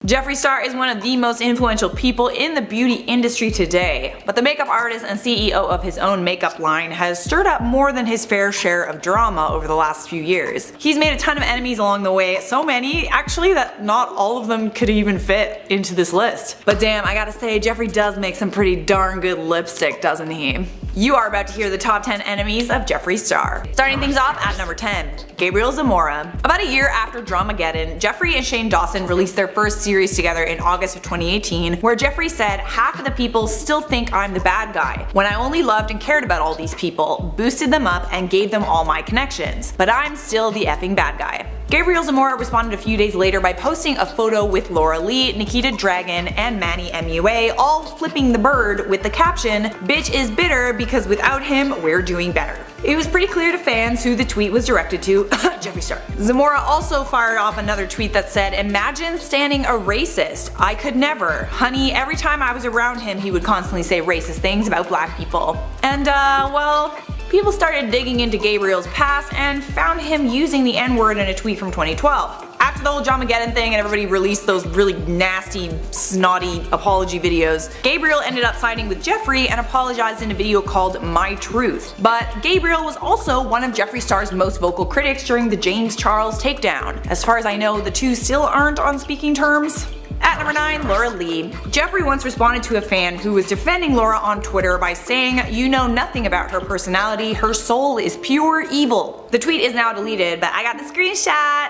Jeffree Star is one of the most influential people in the beauty industry today, but the makeup artist and CEO of his own makeup line has stirred up more than his fair share of drama over the last few years. He's made a ton of enemies along the way, so many actually that not all of them could even fit into this list. But damn, I gotta say, Jeffree does make some pretty darn good lipstick, doesn't he? You are about to hear the top 10 enemies of Jeffree Star. Starting things off at number 10, Gabriel Zamora. About a year after Dramageddon, Jeffree and Shane Dawson released their first series together in August of 2018, where Jeffree said, "Half of the people still think I'm the bad guy, when I only loved and cared about all these people, boosted them up and gave them all my connections. But I'm still the effing bad guy." Gabriel Zamora responded a few days later by posting a photo with Laura Lee, Nikita Dragun, and Manny Mua, all flipping the bird with the caption, "Bitch is bitter because without him, we're doing better." It was pretty clear to fans who the tweet was directed to, Jeffree Star. Zamora also fired off another tweet that said, "Imagine standing a racist. I could never. Honey, every time I was around him, he would constantly say racist things about black people." And well, people started digging into Gabriel's past and found him using the N-word in a tweet from 2012. After the whole Dramageddon thing and everybody released those really nasty, snotty apology videos, Gabriel ended up siding with Jeffree and apologized in a video called My Truth. But Gabriel was also one of Jeffree Star's most vocal critics during the James Charles takedown. As far as I know, the two still aren't on speaking terms. At number 9, Laura Lee. Jeffree once responded to a fan who was defending Laura on Twitter by saying, "You know nothing about her personality, her soul is pure evil." The tweet is now deleted, but I got the screenshot.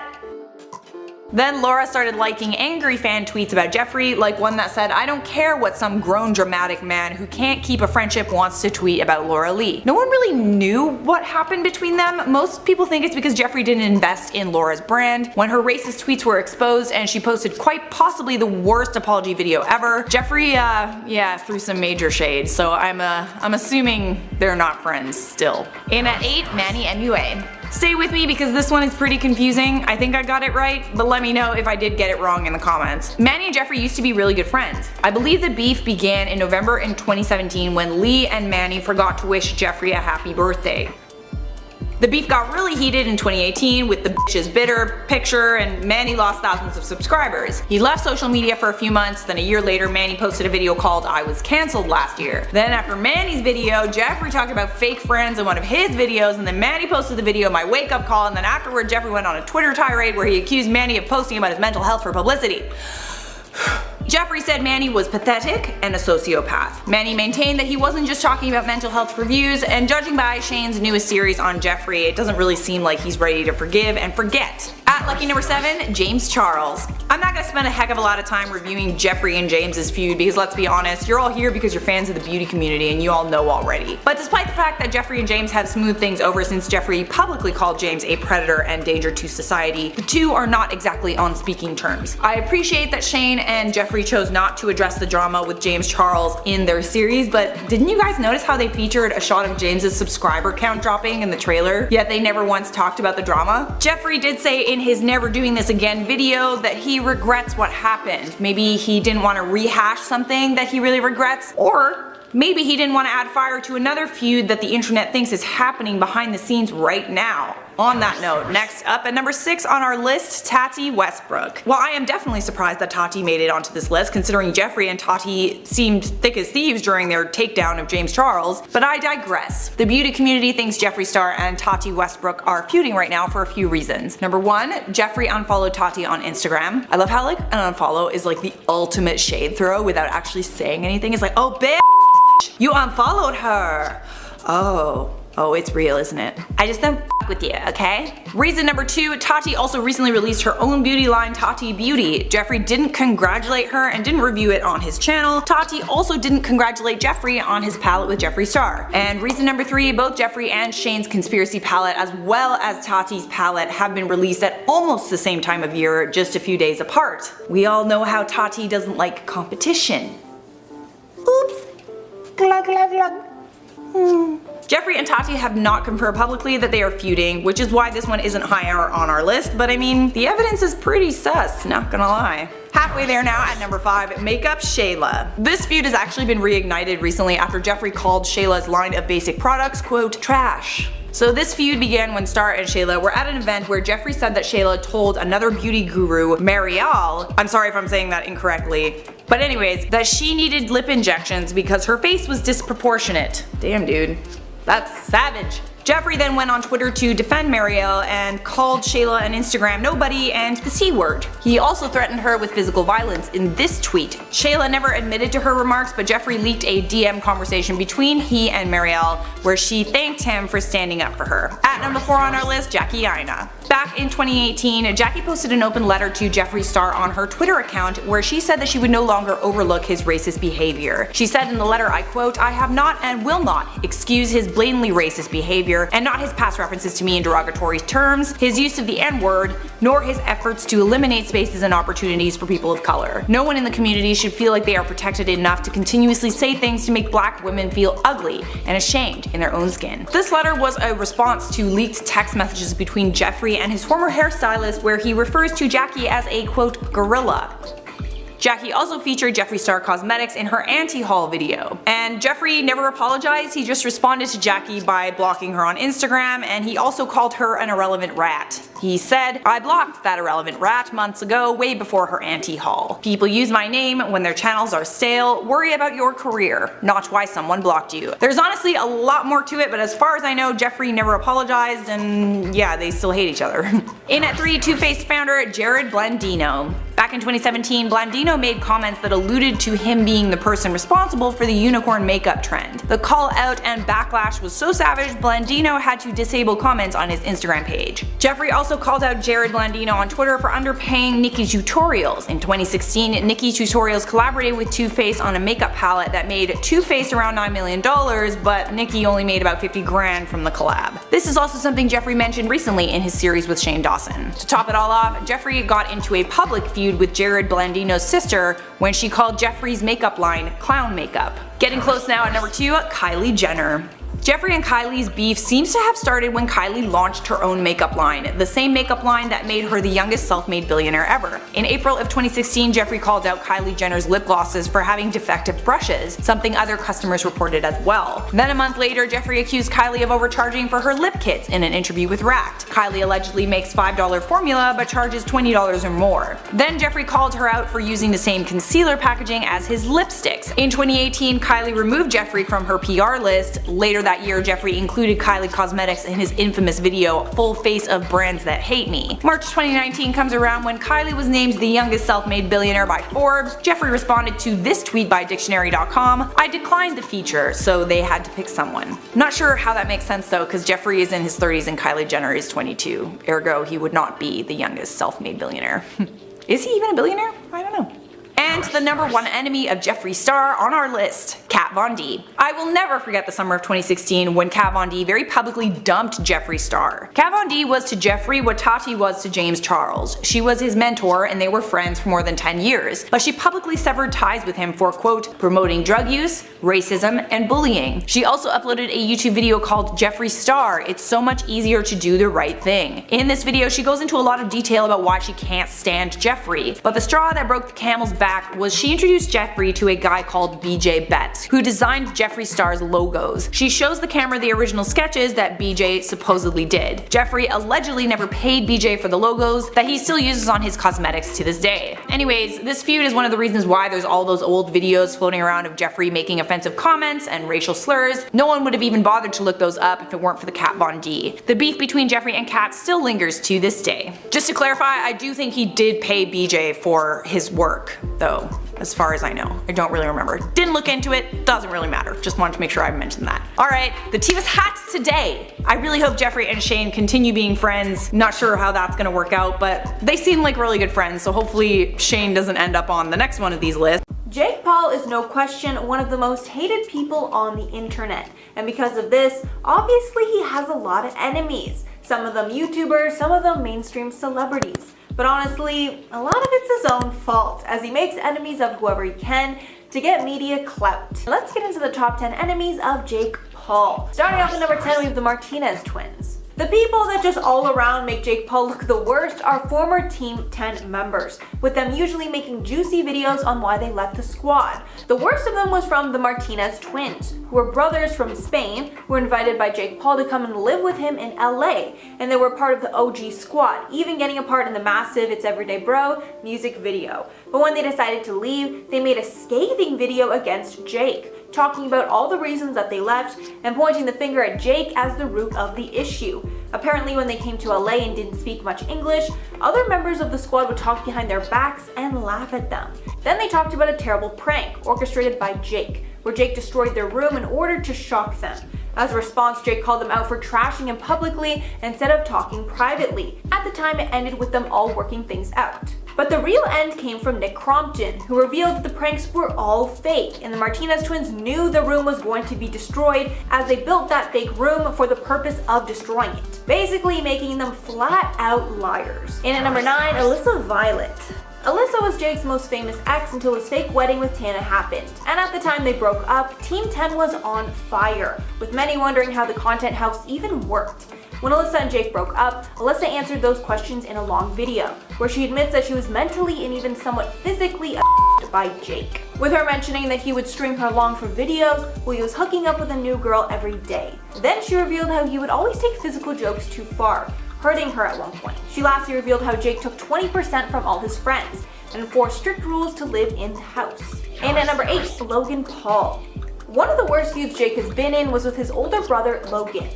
Then Laura started liking angry fan tweets about Jeffree, like one that said, "I don't care what some grown dramatic man who can't keep a friendship wants to tweet about Laura Lee." No one really knew what happened between them. Most people think it's because Jeffree didn't invest in Laura's brand. When her racist tweets were exposed and she posted quite possibly the worst apology video ever, Jeffree, threw some major shade, so I'm assuming they're not friends still. And at 8, Manny Mua. Stay with me because this one is pretty confusing. I think I got it right, but let me know if I did get it wrong in the comments. Manny and Jeffree used to be really good friends. I believe the beef began in November in 2017 when Lee and Manny forgot to wish Jeffree a happy birthday. The beef got really heated in 2018 with the "bitch is bitter" picture, and Manny lost thousands of subscribers. He left social media for a few months, then a year later Manny posted a video called "I was cancelled last year." Then after Manny's video, Jeffree talked about fake friends in one of his videos, and then Manny posted the video "My Wake Up Call," and then afterward Jeffree went on a Twitter tirade where he accused Manny of posting about his mental health for publicity. Jeffree said Manny was pathetic and a sociopath. Manny maintained that he wasn't just talking about mental health for views, and judging by Shane's newest series on Jeffree, it doesn't really seem like he's ready to forgive and forget. At lucky number 7, James Charles. I'm not gonna spend a heck of a lot of time reviewing Jeffree and James's feud because let's be honest, you're all here because you're fans of the beauty community and you all know already. But despite the fact that Jeffree and James have smoothed things over since Jeffree publicly called James a predator and danger to society, the two are not exactly on speaking terms. I appreciate that Shane and Jeffree chose not to address the drama with James Charles in their series, but didn't you guys notice how they featured a shot of James's subscriber count dropping in the trailer, yet they never once talked about the drama? Jeffree did say in his Never Doing This Again video that he regrets what happened. Maybe he didn't want to rehash something that he really regrets, or maybe he didn't want to add fire to another feud that the internet thinks is happening behind the scenes right now. On that note, next up at number 6 on our list, Tatty Westbrook. While I am definitely surprised that Tati made it onto this list considering Jeffree and Tati seemed thick as thieves during their takedown of James Charles, but I digress. The beauty community thinks Jeffree Star and Tatty Westbrook are feuding right now for a few reasons. Number 1, Jeffree unfollowed Tati on Instagram. I love how like an unfollow is like the ultimate shade throw without actually saying anything. It's like, oh bitch, you unfollowed her. Oh, it's real, isn't it? I just don't f with you, okay? Reason number 2, Tati also recently released her own beauty line, Tati Beauty. Jeffree didn't congratulate her and didn't review it on his channel. Tati also didn't congratulate Jeffree on his palette with Jeffree Star. And reason number 3, both Jeffree and Shane's conspiracy palette as well as Tati's palette have been released at almost the same time of year, just a few days apart. We all know how Tati doesn't like competition. Oops. Glug glug glug. Jeffree and Tati have not confirmed publicly that they are feuding, which is why this one isn't higher on our list, but I mean, the evidence is pretty sus, not gonna lie. Halfway there now at number 5, Makeup Shayla. This feud has actually been reignited recently after Jeffree called Shayla's line of basic products, quote, trash. So this feud began when Star and Shayla were at an event where Jeffree said that Shayla told another beauty guru, Marielle, I'm sorry if I'm saying that incorrectly, but anyways, that she needed lip injections because her face was disproportionate. Damn dude, that's savage. Jeffree then went on Twitter to defend Marielle and called Shayla an Instagram nobody and the C word. He also threatened her with physical violence in this tweet. Shayla never admitted to her remarks, but Jeffree leaked a DM conversation between he and Marielle where she thanked him for standing up for her. At number 4 on our list, Jackie Aina. Back in 2018, Jackie posted an open letter to Jeffree Star on her Twitter account where she said that she would no longer overlook his racist behavior. She said in the letter, I quote, I have not and will not excuse his blatantly racist behavior and not his past references to me in derogatory terms, his use of the N-word, nor his efforts to eliminate spaces and opportunities for people of color. No one in the community should feel like they are protected enough to continuously say things to make black women feel ugly and ashamed in their own skin. This letter was a response to leaked text messages between Jeffree and his former hairstylist where he refers to Jackie as a quote gorilla. Jackie also featured Jeffree Star Cosmetics in her anti-haul video. And Jeffree never apologized, he just responded to Jackie by blocking her on Instagram, and he also called her an irrelevant rat. He said, I blocked that irrelevant rat months ago, way before her anti-haul. People use my name when their channels are stale. Worry about your career, not why someone blocked you. There's honestly a lot more to it, but as far as I know, Jeffree never apologized, and yeah, they still hate each other. In at 3, Too Faced founder Jared Blandino. Back in 2017, Blandino made comments that alluded to him being the person responsible for the unicorn makeup trend. The call out and backlash was so savage, Blandino had to disable comments on his Instagram page. Jeffree also called out Jared Blandino on Twitter for underpaying Nikki Tutorials. In 2016, Nikki Tutorials collaborated with Too Faced on a makeup palette that made Too Faced around $9 million, but Nikki only made about 50 grand from the collab. This is also something Jeffree mentioned recently in his series with Shane Dawson. To top it all off, Jeffree got into a public feud with Jared Blandino's sister when she called Jeffree's makeup line clown makeup. Getting close now at number 2, Kylie Jenner. Jeffree and Kylie's beef seems to have started when Kylie launched her own makeup line, the same makeup line that made her the youngest self-made billionaire ever. In April of 2016, Jeffree called out Kylie Jenner's lip glosses for having defective brushes, something other customers reported as well. Then a month later, Jeffree accused Kylie of overcharging for her lip kits in an interview with Racked. Kylie allegedly makes $5 formula but charges $20 or more. Then Jeffree called her out for using the same concealer packaging as his lipsticks. In 2018, Kylie removed Jeffree from her PR list. Later that year, Jeffree included Kylie Cosmetics in his infamous video, Full Face of Brands That Hate Me. March 2019 comes around when Kylie was named the youngest self-made billionaire by Forbes. Jeffree responded to this tweet by dictionary.com, I declined the feature, so they had to pick someone. Not sure how that makes sense though, because Jeffree is in his 30s and Kylie Jenner is 22, ergo he would not be the youngest self-made billionaire. Is he even a billionaire? I don't know. And the number 1 enemy of Jeffree Star on our list, Kat Von D. I will never forget the summer of 2016 when Kat Von D very publicly dumped Jeffree Star. Kat Von D was to Jeffree what Tati was to James Charles. She was his mentor and they were friends for more than 10 years, but she publicly severed ties with him for quote, promoting drug use, racism, and bullying. She also uploaded a YouTube video called Jeffree Star, It's So Much Easier to Do the Right Thing. In this video, she goes into a lot of detail about why she can't stand Jeffree, but the straw that broke the camel's back was she introduced Jeffree to a guy called BJ Betts, who designed Jeffree Star's logos. She shows the camera the original sketches that BJ supposedly did. Jeffree allegedly never paid BJ for the logos that he still uses on his cosmetics to this day. Anyways, this feud is one of the reasons why there's all those old videos floating around of Jeffree making offensive comments and racial slurs. No one would have even bothered to look those up if it weren't for the Kat Von D. The beef between Jeffree and Kat still lingers to this day. Just to clarify, I do think he did pay BJ for his work, though, as far as I know. I don't really remember. Didn't look into it, doesn't really matter. Just wanted to make sure I mentioned that. Alright, the tea was hot today. I really hope Jeffree and Shane continue being friends. Not sure how that's gonna work out, but they seem like really good friends, so hopefully Shane doesn't end up on the next one of these lists. Jake Paul is no question one of the most hated people on the internet, and because of this, obviously he has a lot of enemies. Some of them YouTubers, some of them mainstream celebrities. But honestly, a lot of it's his own fault, as he makes enemies of whoever he can to get media clout. Let's get into the top 10 enemies of Jake Paul. Starting off at number 10, we have the Martinez twins. The people that just all around make Jake Paul look the worst are former Team 10 members, with them usually making juicy videos on why they left the squad. The worst of them was from the Martinez twins, who were brothers from Spain, who were invited by Jake Paul to come and live with him in LA, and they were part of the OG squad, even getting a part in the massive It's Everyday Bro music video. But when they decided to leave, they made a scathing video against Jake, talking about all the reasons that they left and pointing the finger at Jake as the root of the issue. Apparently when they came to LA and didn't speak much English, other members of the squad would talk behind their backs and laugh at them. Then they talked about a terrible prank orchestrated by Jake, where Jake destroyed their room in order to shock them. As a response, Jake called them out for trashing him publicly instead of talking privately. At the time, it ended with them all working things out. But the real end came from Nick Crompton, who revealed that the pranks were all fake, and the Martinez twins knew the room was going to be destroyed as they built that fake room for the purpose of destroying it, basically making them flat out liars. And at number 9, Alyssa Violet. Alyssa was Jake's most famous ex until his fake wedding with Tana happened, and at the time they broke up, Team 10 was on fire, with many wondering how the content house even worked. When Alyssa and Jake broke up, Alyssa answered those questions in a long video, where she admits that she was mentally and even somewhat physically by Jake, with her mentioning that he would string her along for videos while he was hooking up with a new girl every day. Then she revealed how he would always take physical jokes too far, hurting her at one point. She lastly revealed how Jake took 20% from all his friends and enforced strict rules to live in the house. And at number 8, Logan Paul. One of the worst feuds Jake has been in was with his older brother, Logan.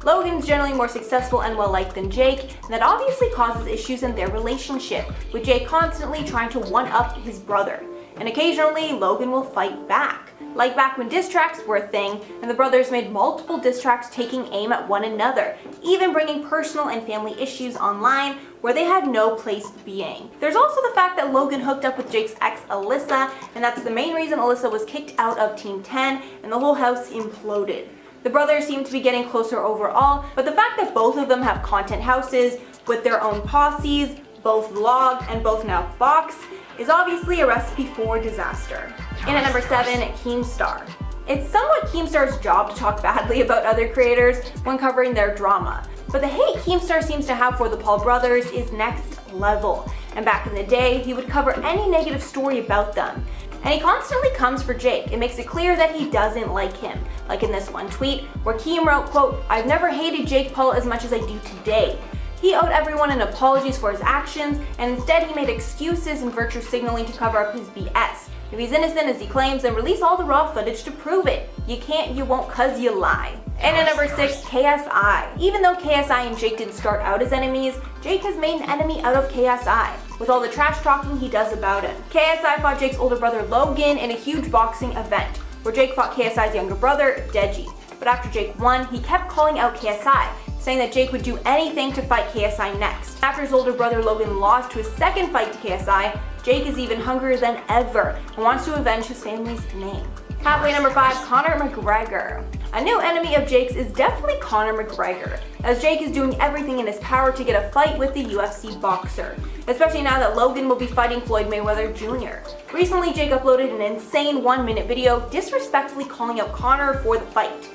Logan's generally more successful and well-liked than Jake, and that obviously causes issues in their relationship, with Jake constantly trying to one-up his brother. And occasionally, Logan will fight back. Like back when diss tracks were a thing, and the brothers made multiple diss tracks taking aim at one another, even bringing personal and family issues online where they had no place being. There's also the fact that Logan hooked up with Jake's ex Alyssa, and that's the main reason Alyssa was kicked out of Team 10 and the whole house imploded. The brothers seem to be getting closer overall, but the fact that both of them have content houses with their own posses, both vlog and both now box, is obviously a recipe for disaster. And at number 7, Keemstar. It's somewhat Keemstar's job to talk badly about other creators when covering their drama, but the hate Keemstar seems to have for the Paul brothers is next level, and back in the day, he would cover any negative story about them. And he constantly comes for Jake and makes it clear that he doesn't like him, like in this one tweet where Keem wrote, quote, "I've never hated Jake Paul as much as I do today." He owed everyone an apologies for his actions, and instead he made excuses and virtue signaling to cover up his BS. If he's innocent as he claims, then release all the raw footage to prove it. You can't, you won't, cause you lie. And at number 6, KSI. Even though KSI and Jake didn't start out as enemies, Jake has made an enemy out of KSI, with all the trash talking he does about him. KSI fought Jake's older brother Logan in a huge boxing event, where Jake fought KSI's younger brother, Deji. But after Jake won, he kept calling out KSI, saying that Jake would do anything to fight KSI next. After his older brother Logan lost to his second fight to KSI, Jake is even hungrier than ever and wants to avenge his family's name. Halfway number 5, Conor McGregor. A new enemy of Jake's is definitely Conor McGregor, as Jake is doing everything in his power to get a fight with the UFC boxer, especially now that Logan will be fighting Floyd Mayweather Jr. Recently, Jake uploaded an insane 1-minute video disrespectfully calling out Conor for the fight,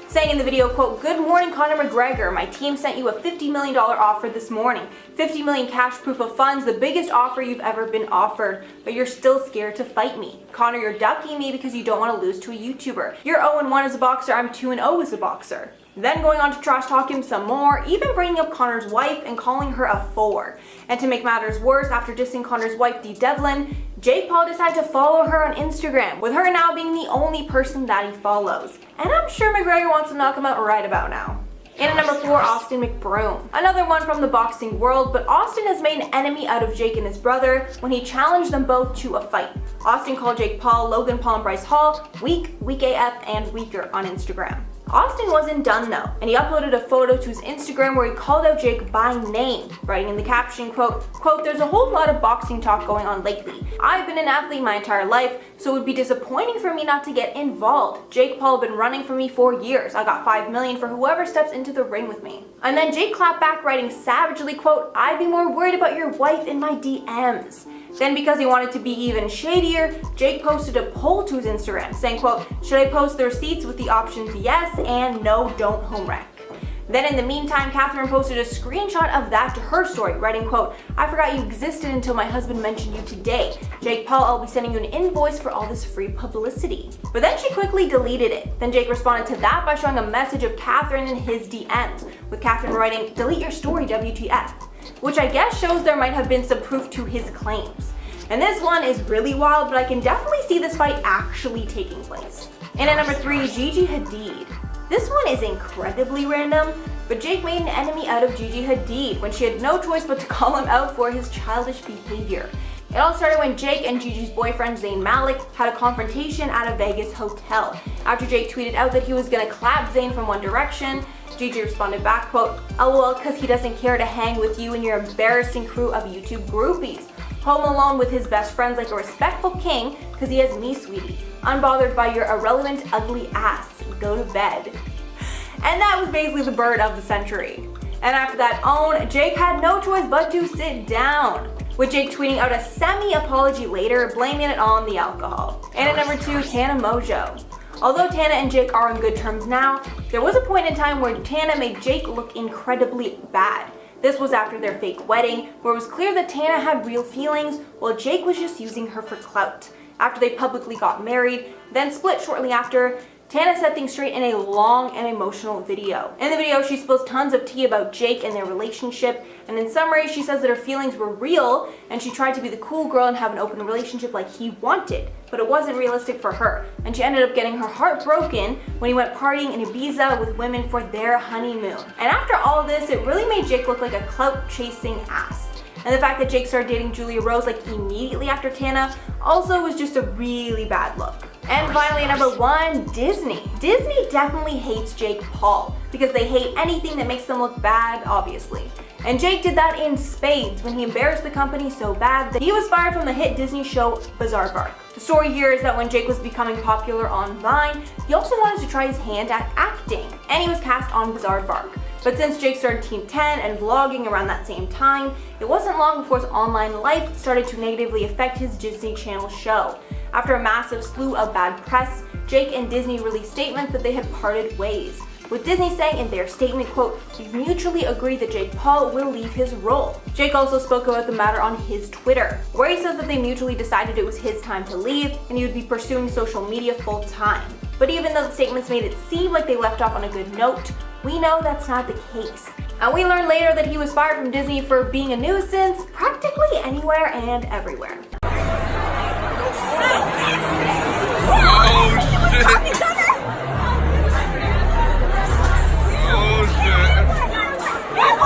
saying in the video, quote, "Good morning, Conor McGregor. My team sent you a $50 million offer this morning. 50 million cash proof of funds, the biggest offer you've ever been offered, but you're still scared to fight me. Conor, you're ducking me because you don't want to lose to a YouTuber. You're 0-1 as a boxer, I'm 2-0 as a boxer." Then going on to trash talk him some more, even bringing up Conor's wife and calling her a 4. And to make matters worse, after dissing Conor's wife, Dee Devlin, Jake Paul decided to follow her on Instagram, with her now being the only person that he follows. And I'm sure McGregor wants to knock him out right about now. And at number 4, Austin Mcbroom. Another one from the boxing world, but Austin has made an enemy out of Jake and his brother when he challenged them both to a fight. Austin called Jake Paul, Logan Paul, and Bryce Hall weak AF, and weaker on Instagram. Austin wasn't done though, and he uploaded a photo to his Instagram where he called out Jake by name, writing in the caption, quote, "There's a whole lot of boxing talk going on lately. I've been an athlete my entire life, so it would be disappointing for me not to get involved. Jake Paul have been running for me for years. I got $5 million for whoever steps into the ring with me." And then Jake clapped back, writing savagely, quote, "I'd be more worried about your wife in my DMs." Then because he wanted to be even shadier, Jake posted a poll to his Instagram saying, quote, "Should I post the receipts with the options yes and no, don't home wreck?" Then in the meantime, Catherine posted a screenshot of that to her story, writing, quote, "I forgot you existed until my husband mentioned you today. Jake Paul, I'll be sending you an invoice for all this free publicity." But then she quickly deleted it. Then Jake responded to that by showing a message of Catherine in his DMs, with Catherine writing, "Delete your story, WTF," which I guess shows there might have been some proof to his claims. And this one is really wild, but I can definitely see this fight actually taking place. And at number 3, Gigi Hadid. This one is incredibly random, but Jake made an enemy out of Gigi Hadid when she had no choice but to call him out for his childish behavior. It all started when Jake and Gigi's boyfriend Zayn Malik had a confrontation at a Vegas hotel. After Jake tweeted out that he was gonna clap Zayn from One Direction, Gigi responded back, quote, "LOL, cause he doesn't care to hang with you and your embarrassing crew of YouTube groupies. Home alone with his best friends like a respectful king, cause he has me, sweetie. Unbothered by your irrelevant, ugly ass. Go to bed." And that was basically the bird of the century. And after that Jake had no choice but to sit down, with Jake tweeting out a semi-apology later, blaming it on the alcohol. And at number 2, Tana Mojo. Although Tana and Jake are on good terms now, there was a point in time where Tana made Jake look incredibly bad. This was after their fake wedding, where it was clear that Tana had real feelings, while Jake was just using her for clout. After they publicly got married, then split shortly after, Tana set things straight in a long and emotional video. In the video, she spills tons of tea about Jake and their relationship, and in summary, she says that her feelings were real, and she tried to be the cool girl and have an open relationship like he wanted, but it wasn't realistic for her, and she ended up getting her heart broken when he went partying in Ibiza with women for their honeymoon. And after all of this, it really made Jake look like a clout-chasing ass. And the fact that Jake started dating Julia Rose like immediately after Tana also was just a really bad look. And finally, at number 1, Disney. Disney definitely hates Jake Paul because they hate anything that makes them look bad, obviously. And Jake did that in spades when he embarrassed the company so bad that he was fired from the hit Disney show Bizarre Bark. The story here is that when Jake was becoming popular on Vine, he also wanted to try his hand at acting, and he was cast on Bizarre Bark. But since Jake started Team 10 and vlogging around that same time, it wasn't long before his online life started to negatively affect his Disney Channel show. After a massive slew of bad press, Jake and Disney released statements that they had parted ways, with Disney saying in their statement, quote, "We mutually agree that Jake Paul will leave his role." Jake also spoke about the matter on his Twitter, where he says that they mutually decided it was his time to leave and he would be pursuing social media full time. But even though the statements made it seem like they left off on a good note, we know that's not the case. And we learned later that he was fired from Disney for being a nuisance practically anywhere and everywhere.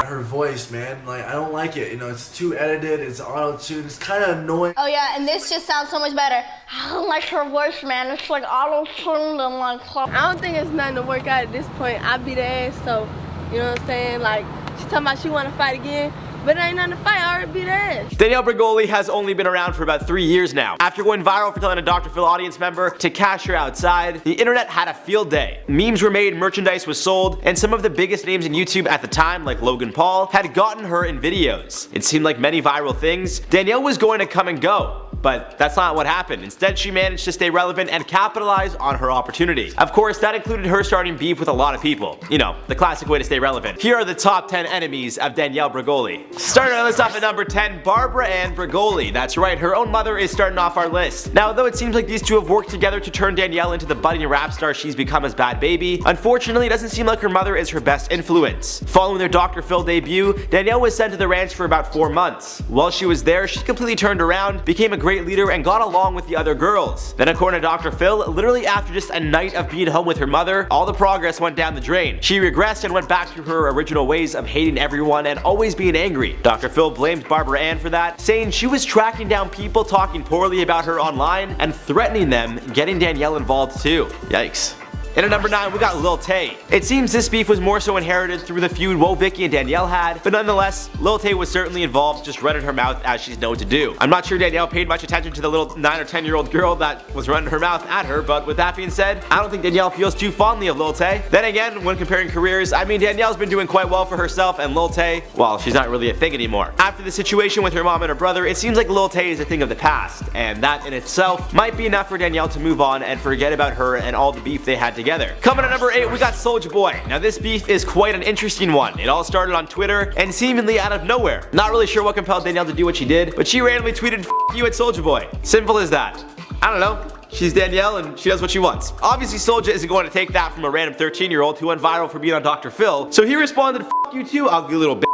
Her voice, man, like I don't like it. You know, it's too edited. It's auto-tuned. It's kind of annoying. Oh yeah, and this just sounds so much better. I don't like her voice, man. It's like auto-tuned and like. I don't think it's nothing to work out at this point. I beat her ass, so you know what I'm saying. Like she talking about she want to fight again. But it ain't nothing to fight, I already beat her ass. Danielle Bregoli has only been around for about 3 years now. After going viral for telling a Dr. Phil audience member to cash her outside, the internet had a field day. Memes were made, merchandise was sold, and some of the biggest names in YouTube at the time, like Logan Paul, had gotten her in videos. It seemed like many viral things, Danielle was going to come and go. But that's not what happened. Instead, she managed to stay relevant and capitalize on her opportunity. Of course, that included her starting beef with a lot of people. You know, the classic way to stay relevant. Here are the top 10 enemies of Danielle Bregoli. Starting our list off at number 10, Barbara Ann Bregoli. That's right, her own mother is starting off our list. Now, though it seems like these two have worked together to turn Danielle into the budding rap star she's become as Bad Baby, unfortunately, it doesn't seem like her mother is her best influence. Following their Dr. Phil debut, Danielle was sent to the ranch for about 4 months. While she was there, she completely turned around, became a great leader, and got along with the other girls. Then according to Dr. Phil, literally after just a night of being home with her mother, all the progress went down the drain. She regressed and went back to her original ways of hating everyone and always being angry. Dr. Phil blamed Barbara Ann for that, saying she was tracking down people talking poorly about her online and threatening them, getting Danielle involved too. Yikes. And at number 9, we got Lil Tay. It seems this beef was more so inherited through the feud Woah Vicky and Danielle had, but nonetheless, Lil Tay was certainly involved, just running her mouth as she's known to do. I'm not sure Danielle paid much attention to the little 9 or 10-year-old girl that was running her mouth at her, but with that being said, I don't think Danielle feels too fondly of Lil Tay. Then again, when comparing careers, I mean Danielle's been doing quite well for herself, and Lil Tay, well, she's not really a thing anymore. After the situation with her mom and her brother, it seems like Lil Tay is a thing of the past, and that in itself might be enough for Danielle to move on and forget about her and all the beef they had together. together. Coming at number 8, we got Soulja Boy. Now this beef is quite an interesting one. It all started on Twitter and seemingly out of nowhere. Not really sure what compelled Danielle to do what she did, but she randomly tweeted "F you" at Soulja Boy. Simple as that. I don't know. She's Danielle and she does what she wants. Obviously Soulja isn't going to take that from a random 13-year-old who went viral for being on Dr. Phil, so he responded "F you too, ugly little bitch."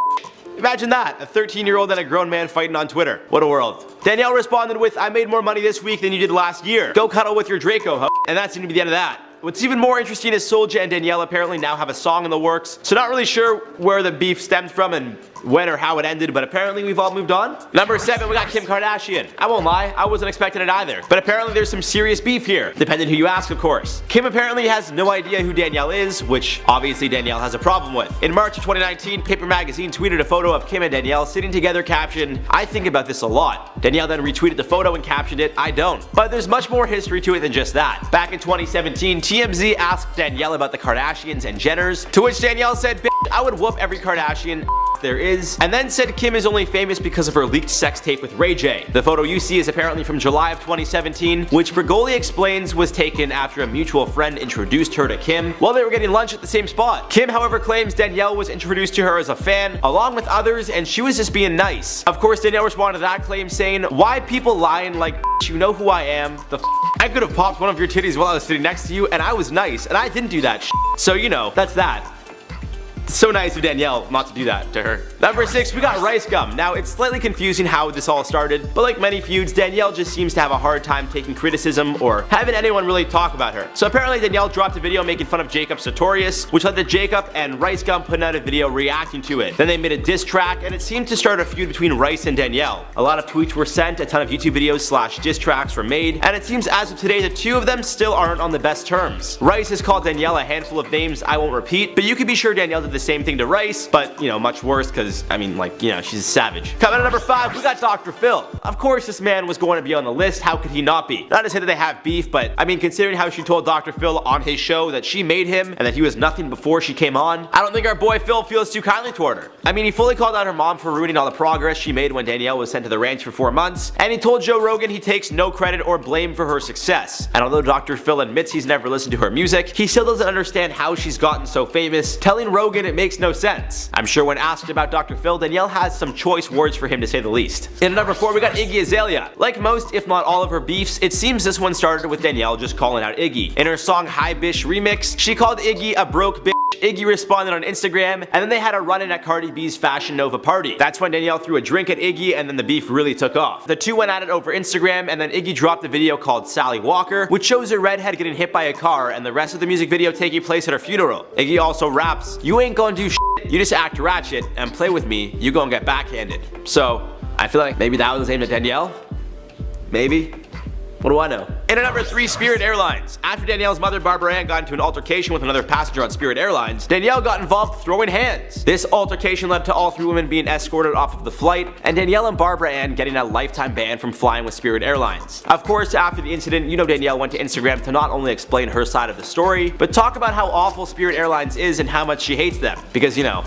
Imagine that, a 13-year-old and a grown man fighting on Twitter. What a world. Danielle responded with, "I made more money this week than you did last year. Go cuddle with your Draco, ho." And that seemed to be the end of that. What's even more interesting is Soulja and Danielle apparently now have a song in the works, so not really sure where the beef stemmed from and when or how it ended, but apparently we've all moved on. Number 7, we got Kim Kardashian. I won't lie, I wasn't expecting it either, but apparently there's some serious beef here, depending who you ask, of course. Kim apparently has no idea who Danielle is, which obviously Danielle has a problem with. In March of 2019, Paper Magazine tweeted a photo of Kim and Danielle sitting together captioned, "I think about this a lot." Danielle then retweeted the photo and captioned it, "I don't." But there's much more history to it than just that. Back in 2017, TMZ asked Danielle about the Kardashians and Jenners, to which Danielle said, "Bitch, I would whoop every Kardashian there is," and then said Kim is only famous because of her leaked sex tape with Ray J. The photo you see is apparently from July of 2017, which Bregoli explains was taken after a mutual friend introduced her to Kim while they were getting lunch at the same spot. Kim, however, claims Danielle was introduced to her as a fan, along with others, and she was just being nice. Of course, Danielle responded to that claim saying, "Why people lying like, you know who I am, the f I could have popped one of your titties while I was sitting next to you, and I was nice, and I didn't do that shit. So, you know, that's that." So nice of Danielle not to do that to her. Number 6, we got Rice Gum. Now, it's slightly confusing how this all started, but like many feuds, Danielle just seems to have a hard time taking criticism or having anyone really talk about her. So apparently Danielle dropped a video making fun of Jacob Sartorius, which led to Jacob and Rice Gum putting out a video reacting to it. Then they made a diss track, and it seemed to start a feud between Rice and Danielle. A lot of tweets were sent, a ton of YouTube videos / diss tracks were made, and it seems as of today the two of them still aren't on the best terms. Rice has called Danielle a handful of names I won't repeat, but you can be sure Danielle did the same thing to Rice, but you know, much worse because, I mean, like, you know, she's a savage. Coming at number 5, we got Dr. Phil. Of course this man was going to be on the list, how could he not be? Not to say that they have beef, but I mean, considering how she told Dr. Phil on his show that she made him and that he was nothing before she came on, I don't think our boy Phil feels too kindly toward her. I mean, he fully called out her mom for ruining all the progress she made when Danielle was sent to the ranch for 4 months, and he told Joe Rogan he takes no credit or blame for her success. And although Dr. Phil admits he's never listened to her music, he still doesn't understand how she's gotten so famous, telling Rogan it makes no sense. I'm sure when asked about Dr. Phil, Danielle has some choice words for him to say the least. In number 4, we got Iggy Azalea. Like most, if not all of her beefs, it seems this one started with Danielle just calling out Iggy. In her song Hi Bish remix, she called Iggy a broke bitch. Iggy responded on Instagram, and then they had a run-in at Cardi B's Fashion Nova party. That's when Danielle threw a drink at Iggy, and then the beef really took off. The two went at it over Instagram, and then Iggy dropped a video called Sally Walker, which shows a redhead getting hit by a car, and the rest of the music video taking place at her funeral. Iggy also raps, "You ain't gonna do shit, you just act ratchet, and play with me, you gonna get backhanded." So, I feel like maybe that was aimed at Danielle? Maybe? What do I know? In at number 3, Spirit Airlines. After Danielle's mother, Barbara Ann, got into an altercation with another passenger on Spirit Airlines, Danielle got involved throwing hands. This altercation led to all 3 women being escorted off of the flight, and Danielle and Barbara Ann getting a lifetime ban from flying with Spirit Airlines. Of course, after the incident, you know Danielle went to Instagram to not only explain her side of the story, but talk about how awful Spirit Airlines is and how much she hates them. Because, you know,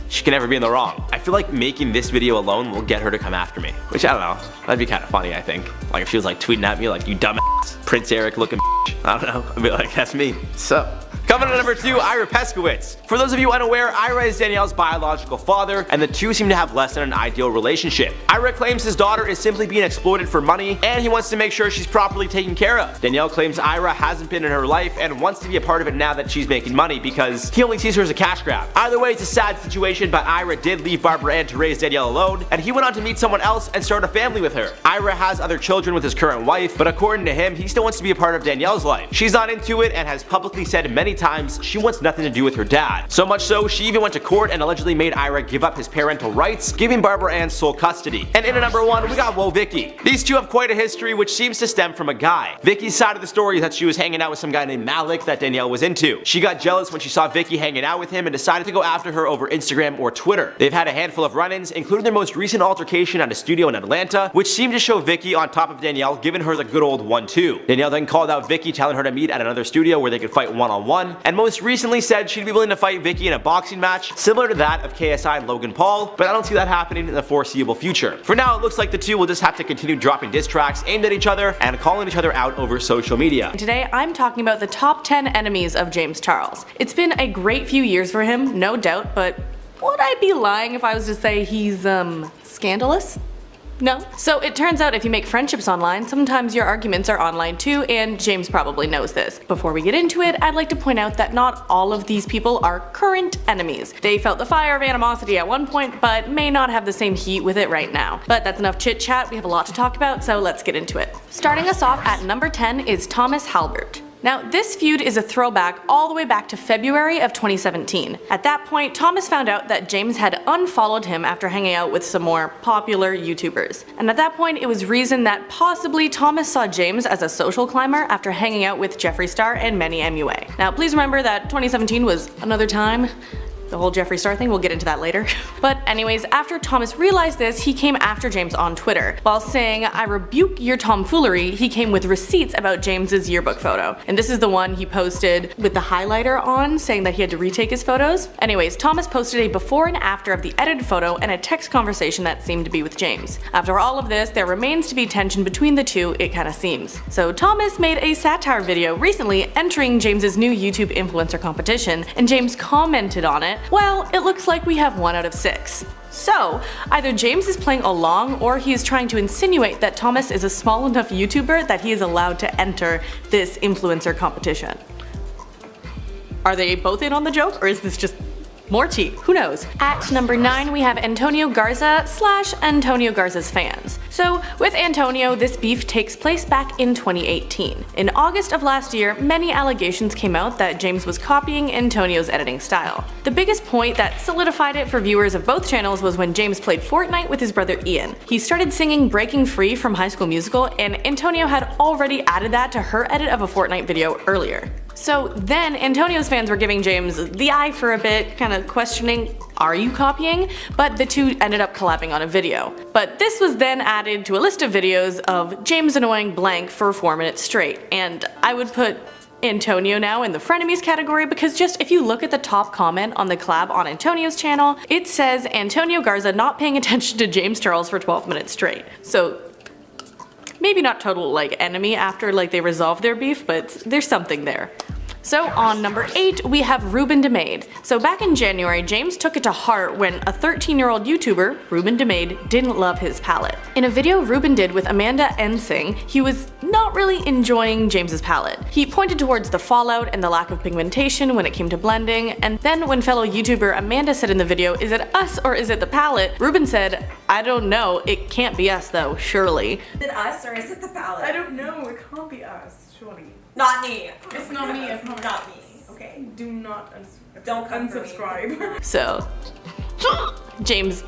she can never be in the wrong. I feel like making this video alone will get her to come after me. Which, I don't know, that'd be kind of funny, I think. Like if she was like tweeting at me like, "You dumbass, Prince Eric looking bitch." I don't know, I'd be like, that's me. So, coming at number 2, Ira Peskowitz. For those of you unaware, Ira is Danielle's biological father, and the two seem to have less than an ideal relationship. Ira claims his daughter is simply being exploited for money, and he wants to make sure she's properly taken care of. Danielle claims Ira hasn't been in her life and wants to be a part of it now that she's making money because he only sees her as a cash grab. Either way, it's a sad situation, but Ira did leave Barbara Ann to raise Danielle alone, and he went on to meet someone else and start a family with her. Ira has other children with his current wife, but according to him, he still wants to be a part of Danielle's life. She's not into it and has publicly said many times she wants nothing to do with her dad. So much so, she even went to court and allegedly made Ira give up his parental rights, giving Barbara Ann sole custody. And in at number 1, we got Whoa Vicky. These two have quite a history, which seems to stem from a guy. Vicky's side of the story is that she was hanging out with some guy named Malik that Danielle was into. She got jealous when she saw Vicky hanging out with him and decided to go after her over Instagram or Twitter. They've had a handful of run-ins, including their most recent altercation at a studio in Atlanta, which seemed to show Vicky on top of Danielle, giving her the good old 1-2. Danielle then called out Vicky, telling her to meet at another studio where they could fight one-on-one, on, and most recently said she'd be willing to fight Vicky in a boxing match similar to that of KSI and Logan Paul, but I don't see that happening in the foreseeable future. For now, it looks like the two will just have to continue dropping diss tracks aimed at each other and calling each other out over social media. Today, I'm talking about the top 10 enemies of James Charles. It's been a great few years for him, no doubt, but would I be lying if I was to say he's, scandalous? No. So it turns out if you make friendships online, sometimes your arguments are online too, and James probably knows this. Before we get into it, I'd like to point out that not all of these people are current enemies. They felt the fire of animosity at one point, but may not have the same heat with it right now. But that's enough chit chat, we have a lot to talk about, so let's get into it. Starting us off at number 10 is Thomas Halbert. Now, this feud is a throwback all the way back to February of 2017. At that point, Thomas found out that James had unfollowed him after hanging out with some more popular YouTubers. And at that point, it was reasoned that possibly Thomas saw James as a social climber after hanging out with Jeffree Star and Manny Mua. Now, please remember that 2017 was another time. The whole Jeffree Star thing, we'll get into that later. But anyways, after Thomas realized this, he came after James on Twitter. While saying, "I rebuke your tomfoolery," he came with receipts about James's yearbook photo. And this is the one he posted with the highlighter on, saying that he had to retake his photos. Anyways, Thomas posted a before and after of the edited photo and a text conversation that seemed to be with James. After all of this, there remains to be tension between the two, it kinda seems. So Thomas made a satire video recently entering James's new YouTube influencer competition, and James commented on it. Well, it looks like we have 1 out of 6. So, either James is playing along or he is trying to insinuate that Thomas is a small enough YouTuber that he is allowed to enter this influencer competition. Are they both in on the joke, or is this just more tea? Who knows? At number 9, we have Antonio Garza / Antonio Garza's fans. So with Antonio, this beef takes place back in 2018. In August of last year, many allegations came out that James was copying Antonio's editing style. The biggest point that solidified it for viewers of both channels was when James played Fortnite with his brother Ian. He started singing Breaking Free from High School Musical, and Antonio had already added that to her edit of a Fortnite video earlier. So then Antonio's fans were giving James the eye for a bit, kind of questioning, are you copying? But the two ended up collabing on a video. But this was then added to a list of videos of James annoying blank for 4 minutes straight, and I would put Antonio now in the frenemies category, because just if you look at the top comment on the collab on Antonio's channel, it says Antonio Garza not paying attention to James Charles for 12 minutes straight. So maybe not total like enemy after like they resolve their beef, but there's something there. So on number 8, we have Reuben De Maid. So back in January, James took it to heart when a 13-year-old YouTuber, Reuben De Maid, didn't love his palette. In a video Reuben did with Amanda Ensing, he was not really enjoying James's palette. He pointed towards the fallout and the lack of pigmentation when it came to blending, and then when fellow YouTuber Amanda said in the video, "Is it us or is it the palette?" Reuben said, "I don't know, it can't be us though, surely." Is it us or is it the palette? I don't know, it can't be us, surely. Not me. It's not me, it's not me. Okay. Do not Don't come for me. unsubscribe. So, James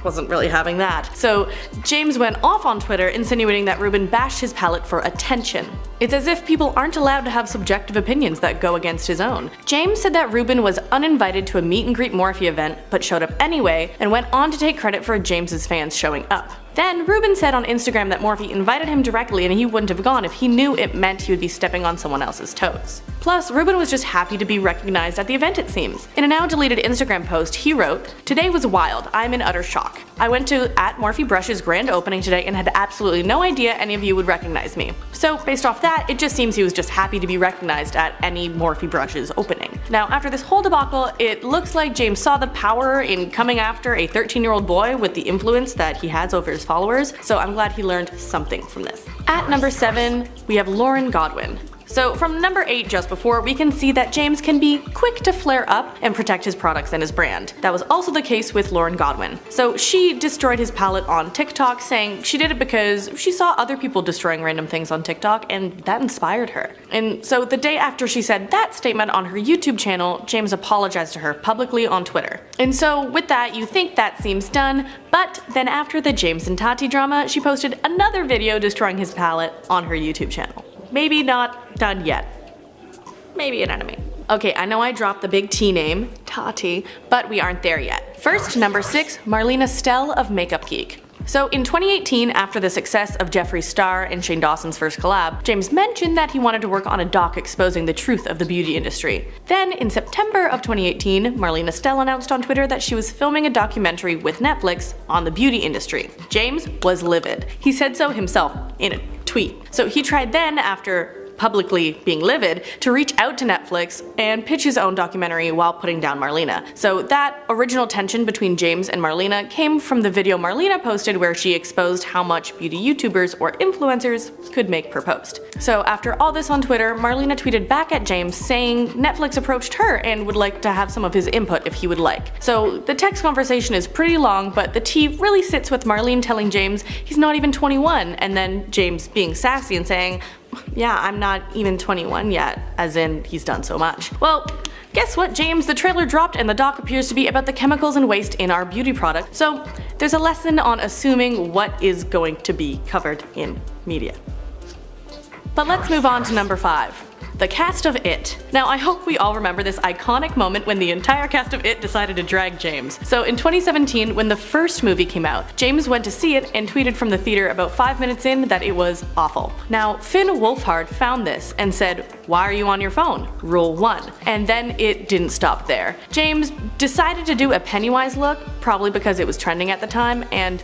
wasn't really having that. So James went off on Twitter insinuating that Reuben bashed his palette for attention. It's as if people aren't allowed to have subjective opinions that go against his own. James said that Reuben was uninvited to a meet and greet Morphe event, but showed up anyway, and went on to take credit for James's fans showing up. Then Reuben said on Instagram that Morphe invited him directly and he wouldn't have gone if he knew it meant he would be stepping on someone else's toes. Plus, Reuben was just happy to be recognized at the event, it seems. In a now deleted Instagram post, he wrote, "Today was wild. I'm in utter shock. I went to @MorpheBrush's grand opening today and had absolutely no idea any of you would recognize me." So based off that, it just seems he was just happy to be recognized at any MorpheBrush's opening. Now, after this whole debacle, it looks like James saw the power in coming after a 13-year-old boy with the influence that he has over his followers, so I'm glad he learned something from this. At number 7, we have Lauren Godwin. So from number 8 just before, we can see that James can be quick to flare up and protect his products and his brand. That was also the case with Lauren Godwin. So she destroyed his palette on TikTok, saying she did it because she saw other people destroying random things on TikTok and that inspired her. And so the day after she said that statement on her YouTube channel, James apologized to her publicly on Twitter. And so with that, you think that seems done, but then after the James and Tati drama, she posted another video destroying his palette on her YouTube channel. Maybe not done yet. Maybe an enemy. Okay, I know I dropped the big T name, Tati, but we aren't there yet. First, number 6, Marlena Stell of Makeup Geek. So in 2018, after the success of Jeffree Star and Shane Dawson's first collab, James mentioned that he wanted to work on a doc exposing the truth of the beauty industry. Then in September of 2018, Marlena Stell announced on Twitter that she was filming a documentary with Netflix on the beauty industry. James was livid. He said so himself in a tweet. So he tried then, after publicly being livid, to reach out to Netflix and pitch his own documentary while putting down Marlena. So that original tension between James and Marlena came from the video Marlena posted where she exposed how much beauty YouTubers or influencers could make per post. So after all this on Twitter, Marlena tweeted back at James saying Netflix approached her and would like to have some of his input if he would like. So the text conversation is pretty long, but the tea really sits with Marlene telling James he's not even 21, and then James being sassy and saying, yeah, I'm not even 21 yet, as in he's done so much. Well, guess what, James? The trailer dropped and the doc appears to be about the chemicals and waste in our beauty product, so there's a lesson on assuming what is going to be covered in media. But let's move on to number 5. The cast of It. Now I hope we all remember this iconic moment when the entire cast of It decided to drag James. So in 2017, when the first movie came out, James went to see it and tweeted from the theater about 5 minutes in that it was awful. Now Finn Wolfhard found this and said, "Why are you on your phone? Rule 1. And then it didn't stop there. James decided to do a Pennywise look, probably because it was trending at the time, and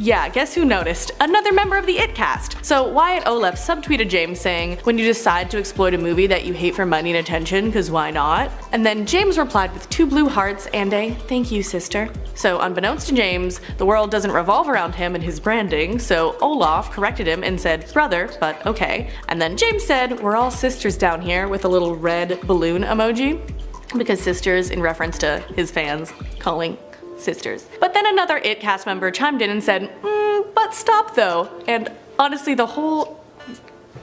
yeah, guess who noticed? Another member of the It cast. So Wyatt Olaf subtweeted James saying, "When you decide to exploit a movie that you hate for money and attention, cause why not?" And then James replied with 2 blue hearts and a "thank you, sister." So unbeknownst to James, the world doesn't revolve around him and his branding, so Olaf corrected him and said, "Brother, but okay." And then James said, "We're all sisters down here," with a little red balloon emoji, because sisters in reference to his fans calling sisters. But then another It cast member chimed in and said, but stop though. And honestly, the whole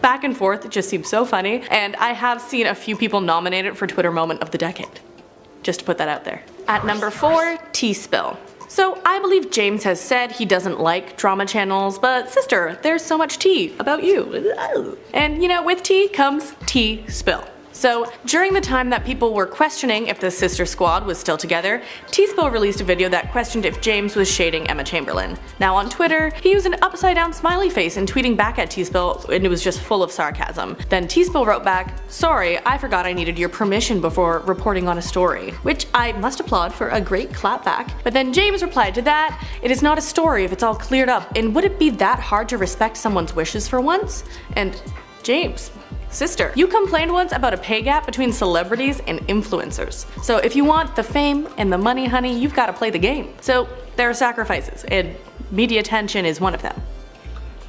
back and forth just seems so funny, and I have seen a few people nominated for Twitter Moment of the Decade. Just to put that out there. At number 4, tea spill. So I believe James has said he doesn't like drama channels, but sister, there's so much tea about you. And you know, with tea comes tea spill. So during the time that people were questioning if the sister squad was still together, T-Spill released a video that questioned if James was shading Emma Chamberlain. Now on Twitter, he used an upside down smiley face and tweeting back at T-Spill, and it was just full of sarcasm. Then T-Spill wrote back, "Sorry, I forgot I needed your permission before reporting on a story," which I must applaud for a great clapback. But then James replied to that, "It is not a story if it's all cleared up, and would it be that hard to respect someone's wishes for once?" And James, sister, you complained once about a pay gap between celebrities and influencers. So if you want the fame and the money, honey, you've got to play the game. So there are sacrifices, and media attention is one of them.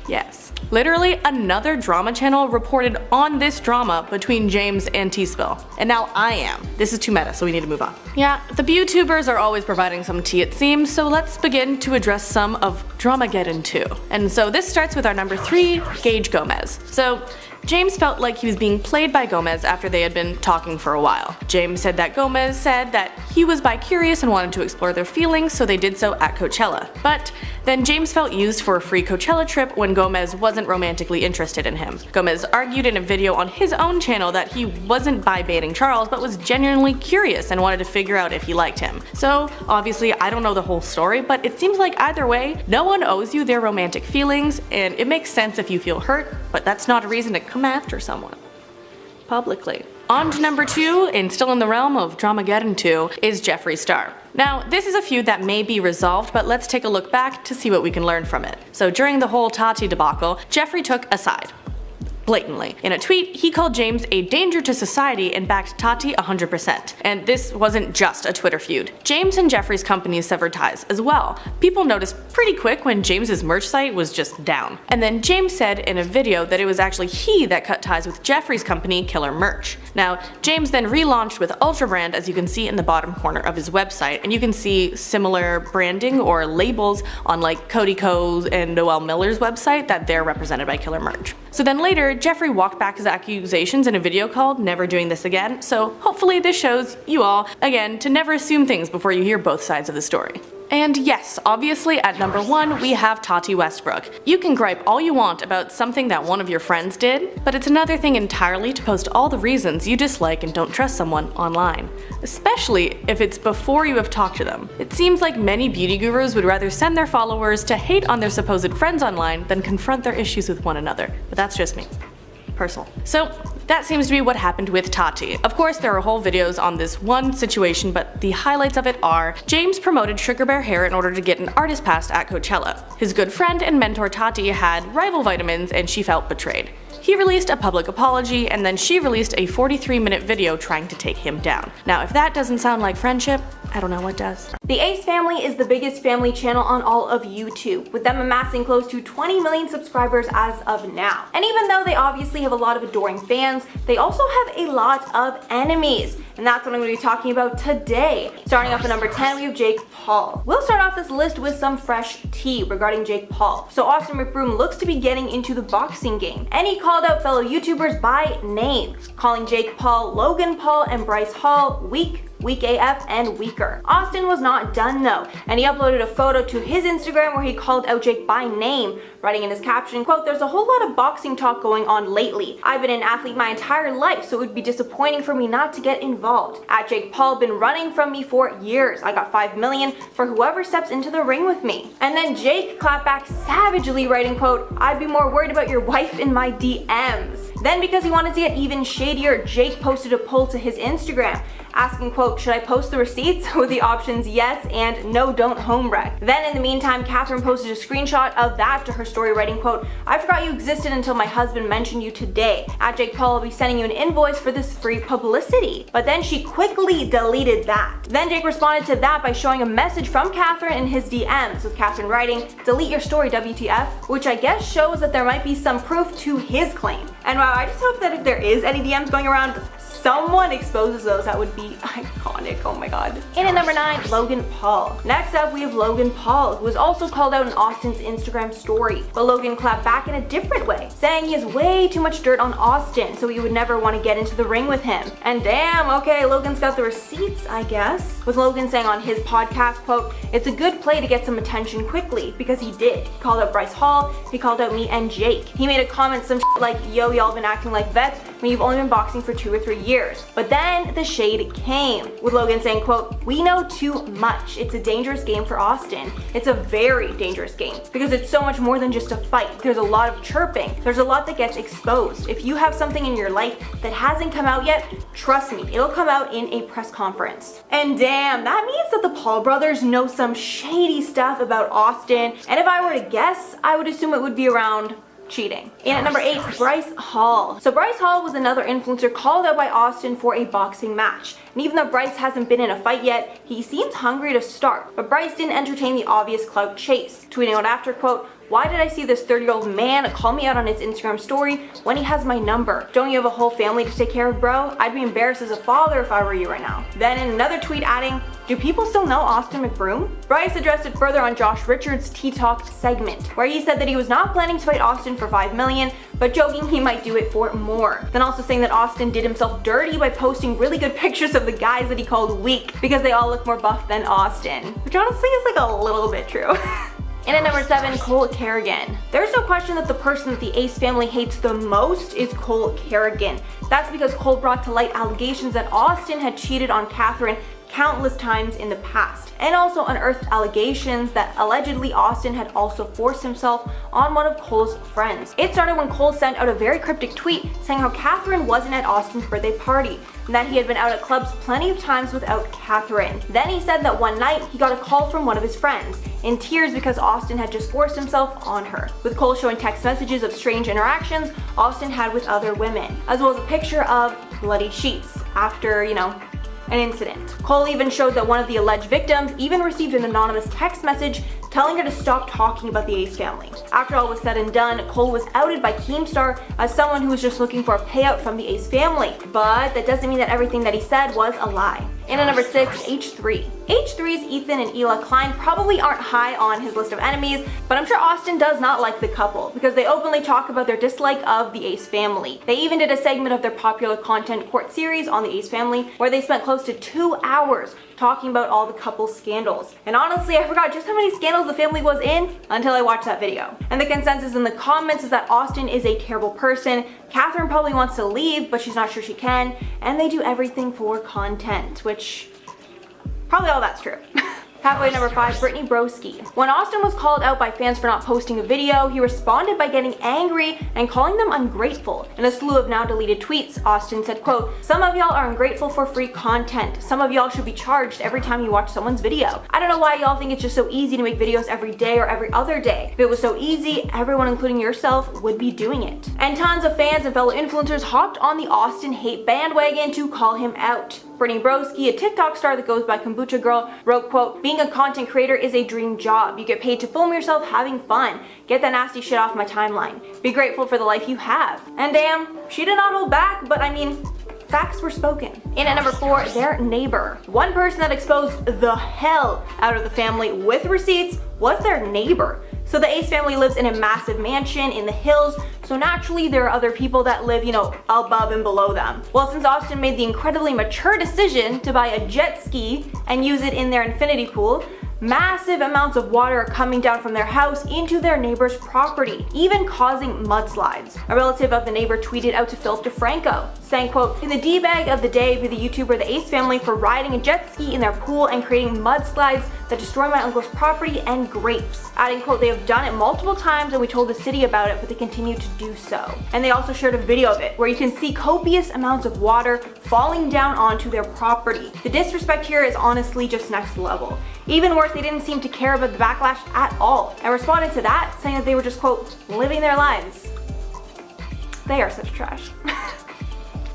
Yes. Literally another drama channel reported on this drama between James and T-Spill. And now I am. This is too meta, so we need to move on. Yeah, the YouTubers are always providing some tea it seems, so let's begin to address some of Dramageddon 2. And so this starts with our number 3, Gage Gomez. So James felt like he was being played by Gomez after they had been talking for a while. James said that Gomez said that he was bi-curious and wanted to explore their feelings, so they did so at Coachella. But then James felt used for a free Coachella trip when Gomez wasn't romantically interested in him. Gomez argued in a video on his own channel that he wasn't bi-baiting Charles, but was genuinely curious and wanted to figure out if he liked him. So obviously I don't know the whole story, but it seems like either way, no one owes you their romantic feelings, and it makes sense if you feel hurt, but that's not a reason to come after someone publicly. On to number 2, and still in the realm of Dramageddon 2, is Jeffree Star. Now, this is a feud that may be resolved, but let's take a look back to see what we can learn from it. So during the whole Tati debacle, Jeffree took a side. Blatantly. In a tweet, he called James a danger to society and backed Tati 100%. And this wasn't just a Twitter feud. James and Jeffree's companies severed ties as well. People noticed pretty quick when James's merch site was just down. And then James said in a video that it was actually he that cut ties with Jeffree's company, Killer Merch. Now, James then relaunched with Ultra Brand, as you can see in the bottom corner of his website, and you can see similar branding or labels on like Cody Co's and Noel Miller's website that they're represented by Killer Merch. So then later, Jeffree walked back his accusations in a video called "Never Doing This Again," so hopefully this shows you all, again, to never assume things before you hear both sides of the story. And yes, obviously at number 1 we have Tatty Westbrook. You can gripe all you want about something that one of your friends did, but it's another thing entirely to post all the reasons you dislike and don't trust someone online, especially if it's before you have talked to them. It seems like many beauty gurus would rather send their followers to hate on their supposed friends online than confront their issues with one another, but that's just me. Personal. So that seems to be what happened with Tati. Of course, there are whole videos on this one situation, but the highlights of it are: James promoted Sugar Bear hair in order to get an artist pass at Coachella. His good friend and mentor Tati had rival vitamins and she felt betrayed. He released a public apology, and then she released a 43-minute video trying to take him down. Now, if that doesn't sound like friendship, I don't know what does. The Ace family is the biggest family channel on all of YouTube, with them amassing close to 20 million subscribers as of now. And even though they obviously have a lot of adoring fans, they also have a lot of enemies. And that's what I'm going to be talking about today. Starting off at number 10, we have Jake Paul. We'll start off this list with some fresh tea regarding Jake Paul. So Austin Mcbroom looks to be getting into the boxing game, and he called out fellow YouTubers by name, calling Jake Paul, Logan Paul, and Bryce Hall weak AF, and weaker. Austin was not done though, and he uploaded a photo to his Instagram where he called out Jake by name, writing in his caption, quote, "There's a whole lot of boxing talk going on lately. I've been an athlete my entire life, so it would be disappointing for me not to get involved. At Jake Paul been running from me for years. I got 5 million for whoever steps into the ring with me." And then Jake clapped back savagely, writing, quote, "I'd be more worried about your wife in my DMs." Then, because he wanted to get even shadier, Jake posted a poll to his Instagram asking, quote, "Should I post the receipts?" with the options yes and no, don't home wreck. Then in the meantime, Catherine posted a screenshot of that to her story, writing, quote, "I forgot you existed until my husband mentioned you today. At Jake Paul will be sending you an invoice for this free publicity." But then she quickly deleted that. Then Jake responded to that by showing a message from Catherine in his DMs, with Catherine writing, "Delete your story, WTF," which I guess shows that there might be some proof to his claim. And wow, I just hope that if there is any DMs going around, someone exposes those. That would be iconic. Oh my god. In at number 9, Logan Paul. Next up, we have Logan Paul, who was also called out in Austin's Instagram story. But Logan clapped back in a different way, saying he has way too much dirt on Austin, so he would never want to get into the ring with him. And damn, okay, Logan's got the receipts, I guess. With Logan saying on his podcast, quote, "It's a good play to get some attention quickly," because he did. He called out Bryce Hall, he called out me and Jake. He made a comment some shit like, "Yo, y'all been acting like vets when you've only been boxing for 2 or 3 years. But then the shade came, with Logan saying, quote, "We know too much. It's a dangerous game for Austin. It's a very dangerous game because it's so much more than just a fight. There's a lot of chirping. There's a lot that gets exposed. If you have something in your life that hasn't come out yet, trust me, it'll come out in a press conference." And damn, that means that the Paul brothers know some shady stuff about Austin. And if I were to guess, I would assume it would be around cheating. In at number 8, Bryce Hall. So Bryce Hall was another influencer called out by Austin for a boxing match. And even though Bryce hasn't been in a fight yet, he seems hungry to start. But Bryce didn't entertain the obvious clout chase, tweeting out after, quote, "Why did I see this 30-year-old man call me out on his Instagram story when he has my number? Don't you have a whole family to take care of, bro? I'd be embarrassed as a father if I were you right now." Then in another tweet adding, "Do people still know Austin Mcbroom?" Bryce addressed it further on Josh Richards' Tea Talk segment, where he said that he was not planning to fight Austin for 5 million, but joking he might do it for more. Then also saying that Austin did himself dirty by posting really good pictures of the guys that he called weak because they all look more buff than Austin, which honestly is like a little bit true. In at number 7, Cole Carrigan. There's no question that the person that the Ace family hates the most is Cole Carrigan. That's because Cole brought to light allegations that Austin had cheated on Catherine countless times in the past, and also unearthed allegations that allegedly Austin had also forced himself on one of Cole's friends. It started when Cole sent out a very cryptic tweet saying how Catherine wasn't at Austin's birthday party, and that he had been out at clubs plenty of times without Catherine. Then he said that one night he got a call from one of his friends, in tears because Austin had just forced himself on her, with Cole showing text messages of strange interactions Austin had with other women, as well as a picture of bloody sheets after, an incident. Cole even showed that one of the alleged victims even received an anonymous text message telling her to stop talking about the Ace family. After all was said and done, Cole was outed by Keemstar as someone who was just looking for a payout from the Ace family, but that doesn't mean that everything that he said was a lie. In at number 6, H3. H3's Ethan and Hila Klein probably aren't high on his list of enemies, but I'm sure Austin does not like the couple because they openly talk about their dislike of the Ace family. They even did a segment of their popular content court series on the Ace family where they spent close to 2 hours talking about all the couple's scandals. And honestly, I forgot just how many scandals the family was in until I watched that video. And the consensus in the comments is that Austin is a terrible person, Catherine probably wants to leave, but she's not sure she can, and they do everything for content, which probably all that's true. Halfway number 5, Brittany Broski. When Austin was called out by fans for not posting a video, he responded by getting angry and calling them ungrateful. In a slew of now deleted tweets, Austin said, quote, "Some of y'all are ungrateful for free content. Some of y'all should be charged every time you watch someone's video. I don't know why y'all think it's just so easy to make videos every day or every other day. If it was so easy, everyone including yourself would be doing it." And tons of fans and fellow influencers hopped on the Austin hate bandwagon to call him out. Brittany Broski, a TikTok star that goes by Kombucha Girl, wrote, quote, "Being a content creator is a dream job. You get paid to film yourself having fun. Get that nasty shit off my timeline. Be grateful for the life you have." And damn, she did not hold back, but I mean, facts were spoken. In at number 4, their neighbor. One person that exposed the hell out of the family with receipts was their neighbor. So the Ace family lives in a massive mansion in the hills, so naturally there are other people that live, above and below them. Well, since Austin made the incredibly mature decision to buy a jet ski and use it in their infinity pool, massive amounts of water are coming down from their house into their neighbor's property, even causing mudslides. A relative of the neighbor tweeted out to Philip DeFranco, saying, quote, "In the D-bag of the day for the YouTuber The Ace family for riding a jet ski in their pool and creating mudslides that destroy my uncle's property and grapes." Adding, quote, "They have done it multiple times and we told the city about it, but they continue to do so." And they also shared a video of it where you can see copious amounts of water falling down onto their property. The disrespect here is honestly just next level. Even worse, they didn't seem to care about the backlash at all and responded to that saying that they were just, quote, "living their lives." They are such trash.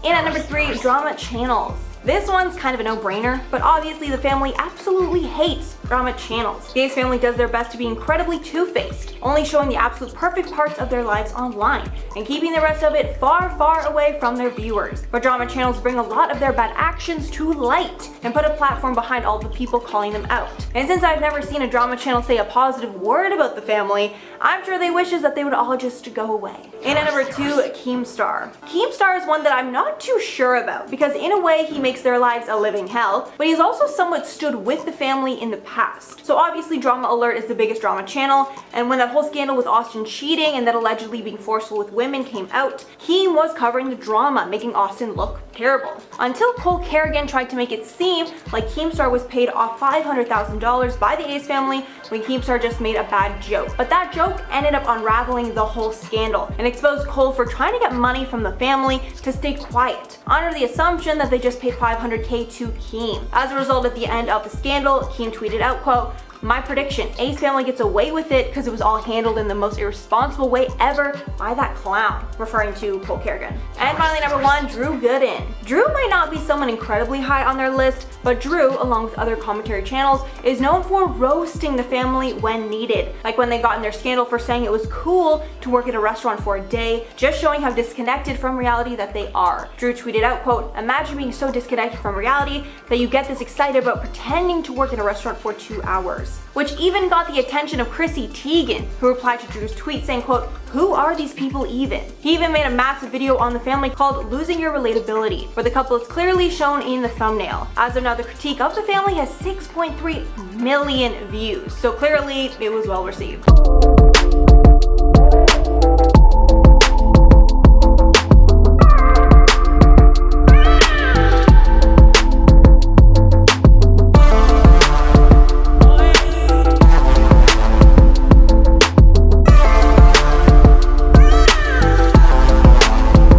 In at number 3, drama channels. This one's kind of a no-brainer, but obviously the family absolutely hates drama channels. The Ace family does their best to be incredibly two-faced, only showing the absolute perfect parts of their lives online, and keeping the rest of it far, far away from their viewers. But drama channels bring a lot of their bad actions to light, and put a platform behind all the people calling them out. And since I've never seen a drama channel say a positive word about the family, I'm sure they wishes that they would all just go away. In at number 2, Keemstar. Keemstar is one that I'm not too sure about, because in a way he makes their lives a living hell, but he's also somewhat stood with the family in the past. So obviously Drama Alert is the biggest drama channel, and when that whole scandal with Austin cheating and then allegedly being forceful with women came out, Keem was covering the drama, making Austin look terrible. Until Cole Carrigan tried to make it seem like Keemstar was paid off $500,000 by the Ace family when Keemstar just made a bad joke. But that joke ended up unraveling the whole scandal and exposed Cole for trying to get money from the family to stay quiet, under the assumption that they just paid $500K to Keem. As a result, at the end of the scandal, Keem tweeted out, quote, "My prediction, Ace family gets away with it because it was all handled in the most irresponsible way ever by that clown," referring to Cole Carrigan. And finally, number 1, Drew Goodin. Drew might not be someone incredibly high on their list, but Drew, along with other commentary channels, is known for roasting the family when needed. Like when they got in their scandal for saying it was cool to work at a restaurant for a day, just showing how disconnected from reality that they are. Drew tweeted out, quote, "Imagine being so disconnected from reality that you get this excited about pretending to work in a restaurant for 2 hours. Which even got the attention of Chrissy Teigen, who replied to Drew's tweet saying, quote, "Who are these people even?" He even made a massive video on the family called Losing Your Relatability, where the couple is clearly shown in the thumbnail. As of now, the critique of the family has 6.3 million views, so clearly it was well received.